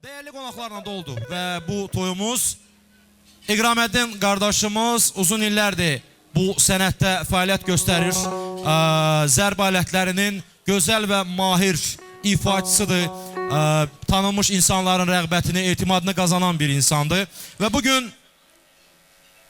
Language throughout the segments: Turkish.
Değerli qonaqlarla doldu ve bu toyumuz İqraməddin qardaşımız uzun illərdir bu sənətdə fəaliyyət göstərir. Zərb alətlərinin gözəl və mahir ifaçısıdır. Tanınmış insanların rəğbətini, etimadını qazanan bir insandır. Və bugün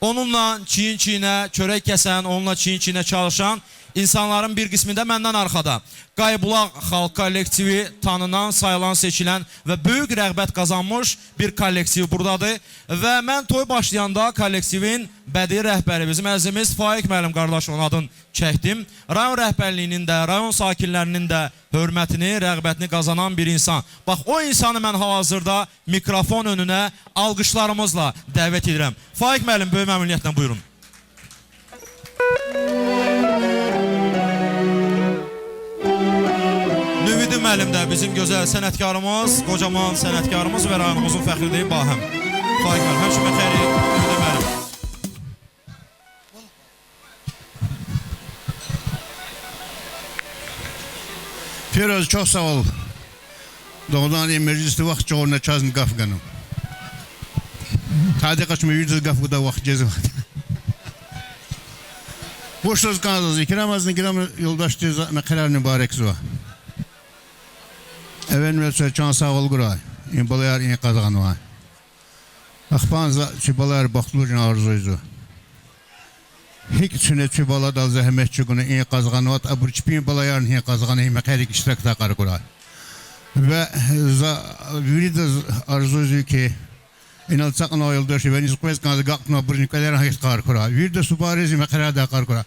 onunla çiyin-çiyinə, çörək kəsən, onunla çiyin-çiyinə çalışan insanların bir qismində məndən arxada Qaybulaq Xalq kollektivi tanınan, sayılan, seçilən və böyük rəğbət qazanmış bir kollektiv buradadır. Və mən toy başlayanda kollektivin bədii rəhbəri bizim əzimiz Faiq müəllim qardaşımın adını çəkdim. Rayon rəhbərliyinin də, rayon sakinlərinin də hörmətini, rəğbətini qazanan bir insan. Bax, o insanı mən hal-hazırda mikrofon önünə alqışlarımızla dəvət edirəm. Faiq müəllim, böyük məmnuniyyətlə buyurun. Nüvidi müəllim də bizim gözəl sənətkarımız, qocaman sənətkarımız və rayonumuzun fəxridir Bahəm. Faiq müəllim, həmşə xeyri, Nüvidi müəllim. Firoz, çok sağ ol. Doğrudan mecliste vakit çoğuna çazın kafganım. Tadı kaçma yüzü kafgada vakit cezi var. Boş söz kanalız. İkiram yoldaş ceza mekarar mübarek zuva. Efendim can sağ ol guray. İmbalayar in kazanı var. Akpanza çibalayar baklıcın arzuydu. Hiç içine çibala da zahmet çıkını in kazanı var. Abur çipin balayarın in kazanı mekarik iştirak takar guray. Ve vüri de arzuydu ki İnalsak ana yoldaşı ve nispet kanı gakna bir nikalar hayat kar kura. Bir de subarezi mekara da kar kura.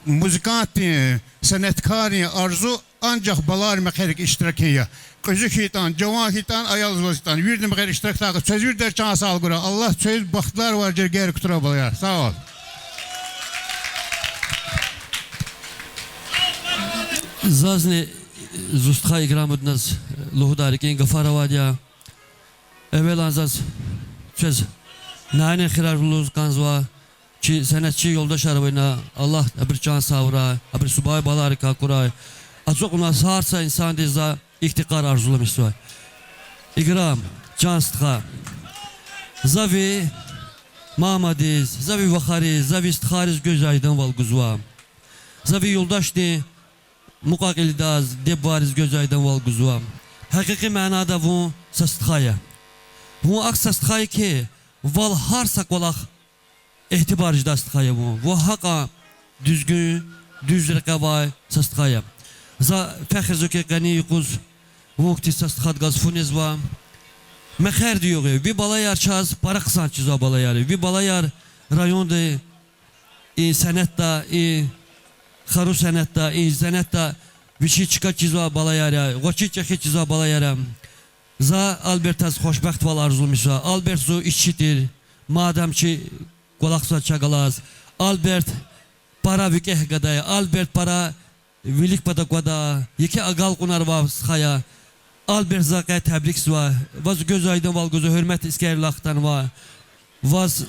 Müzikanti, senetkari arzu ancak balar mekarik iştirakiye. Kızı hitan, cavan hitan, ayal zıvasıtan. Bir de mekarik iştirak takı. Söz bir de çan sağ kura. Allah söz bahtlar var geri kutura balayar. Sağ ol. Zazne zustha ikramudnaz luhudarikin gafaravadya. Evvel azaz söz nane xirarluz kanzva ki senetçi yoldaş arabayına Allah bir can savra bir subay balar kakura azok ona sarsa insan deza iktikar arzulamış var ikram can stka zavi mamadiz zavi vakhariz zavi istkariz göz aydın val guzva zavi yoldaş de mukakildaz debariz göz aydın val guzva hakiki manada bu sastkaya bu aksastkaya ki val har sakolak ihtibarcı dastkaya bu. Bu haka düzgün, düz rekabay sastkaya. Za fekhizu ki gani yukuz vokti sastkat gaz funiz va. Mekher diyor bir balayar çaz para kısan çiza balayarı. Bir balayar rayonda senetta xaru senetta senetta bir şey çıkar çiza balayarı. Goçi çekhi çiza balayarı. Za Albert az xoşbəxt val arzulamışsa. Albert zo işçidir. Madem ki qolaqsa çaqalaz. Albert para vükeh qadaya. Albert para vilik pada qada. Yeki aqal qunar va sıxaya. Albert zaqaya təbrik va. Vaz göz aydın val gözü hörmət iskərlaqdan va. Vaz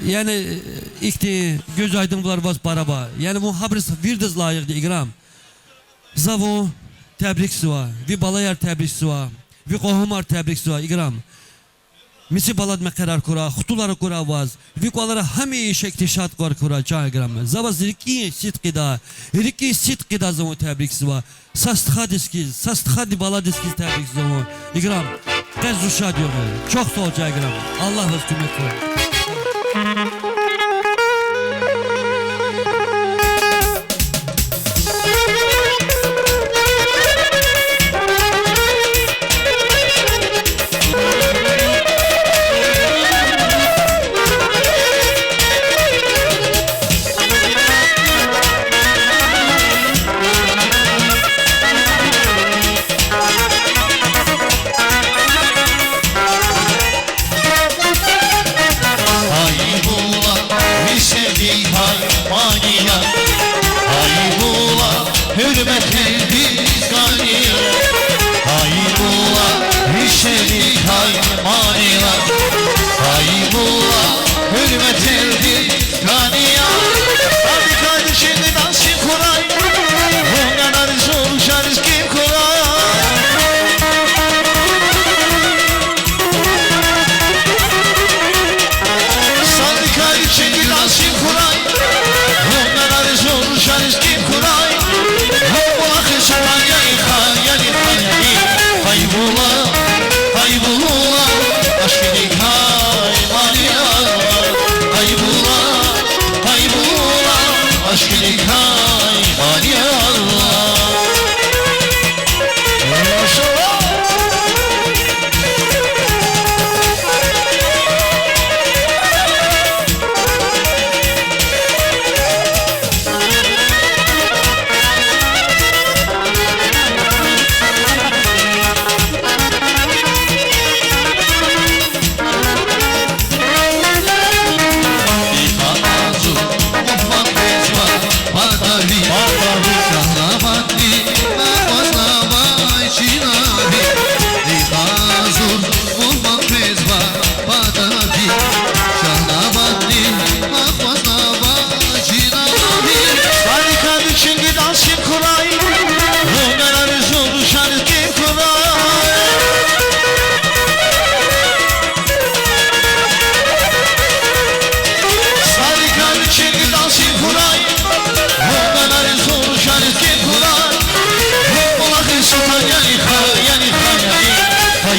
yani ikti göz aydın var vaz para va. Yani bu habris virdiz layiqdir iqram. Zavu təbrik va. Vi balayar təbrik va. Bir qohumar təbrik suha iqram. Misi balad mekarar kura, xutuları kura vaz. Bir qolara hamiş iktişat kura çay iqram. Zavaz riki sitqida, riki sitqida zavu təbrik suha. Sastxadi balad eskiz təbrik zavu. İqram, qez zuşa diyor. Çok sağ ol çay iqram. Allah vaz kümmet var. Ay bu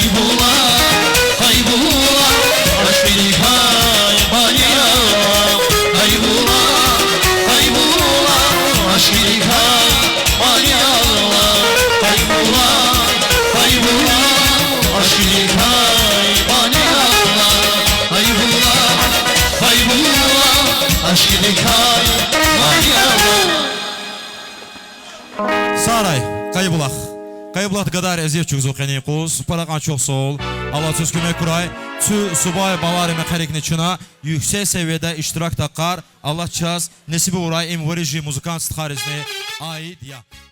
Haybula, haybula, aşkını kaybaniya. Haybula, haybula, aşkını kaybaniya. Haybula, haybula, aşkını kaybaniya. Haybula, haybula, aşkını kaybaniya. Saray, Qayıbulaq. Qayıbulaq qədər əziyyət çox zoxeniquz. Paraqan çox sağ ol. Allah söz kömək kuray. Tü subay bavari məxərikni çına yüksək səviyyədə iştirak taqqar. Allah çaz, nəsibi uray imvariji muzikant stxarizni aid ya.